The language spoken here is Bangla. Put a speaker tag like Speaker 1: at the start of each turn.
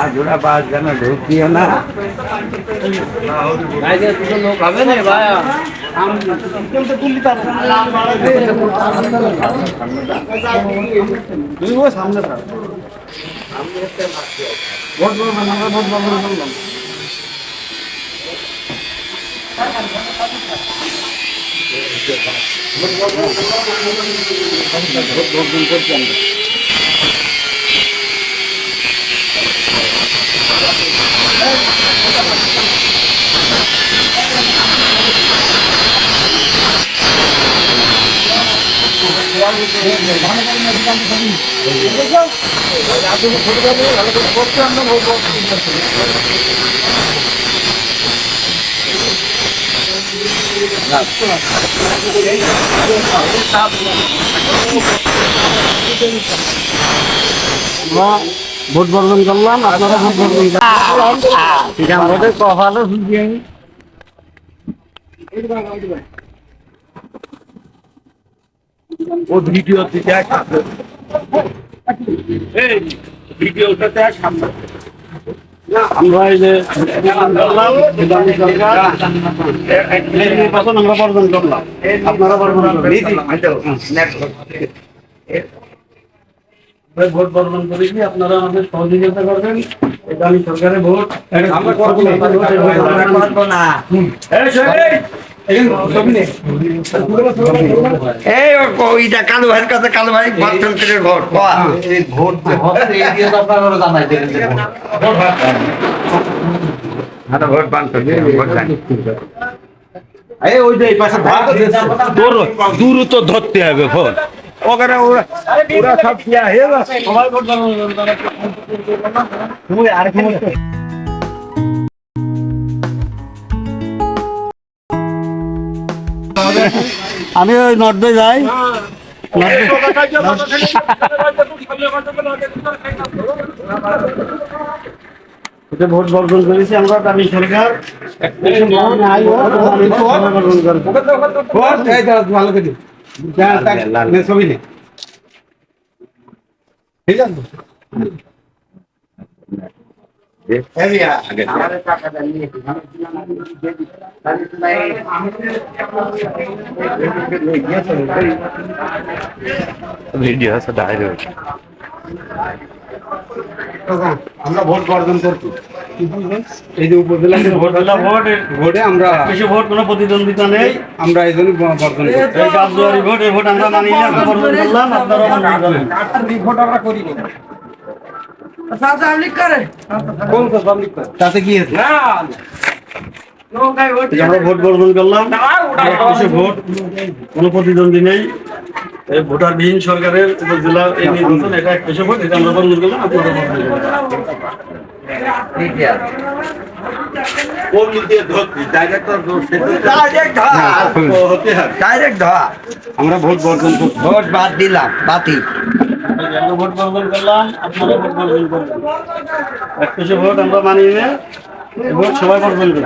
Speaker 1: আর জোড়া বাস যেন ঢোক দিও না। লোক হবে না ভাই, সামনে ভোট বর্জন করলাম, আপনারা ভোট বর্জন কখনো ও ভিডিও দিতে ভিডিওটাতে আমরা এই যে নির্বাচন আমরা বর্জন করলাম, আপনারা বর্জন ভোট বর্জন করে কি আপনারা আমাদের সহযোগিতা করবেন। এটা আমি সরকারের ভোট আমরা করবো না। কালু ভাইয়ের কাছে কালু ভাই ভোট দূর তো ধরতে হবে ভোট ওখানে ওরা সব আমি ওই নর্দে যাই, ভোট বর্জন করেছি আমরা। আমি সরকার ঠিক আছে। আমরা ভোট বর্জন করছি, এই যে উপজেলা ভোটে আমরা কিছু ভোট কোনো প্রতিদ্বন্দ্বিতা নেই, আমরা এই জন্য বর্জন করছি। ভোট এই ভোট আমরা মানি বর্জন করলাম, আপনারা ভোট আমরা করি তাতে কি আছে আমরা ভোট বর্জন করলাম, ভোট কোনো প্রতিদ্বন্দ্বী নেই, ভোটারবিহীন সরকারের উপজেলা এই নির্বাচন এটা একশো ভোট, এটা আমরা বর্জন করলাম, আপনারা আমরা ভোট বর্জন ভোট বাদ দিলাম, বাতিল ভোট বর্জন করলাম, আপনারা ভোট বর্জন করলাম, একশো ভোট আমরা মানিয়ে ভোট সবাই বর্জন করি।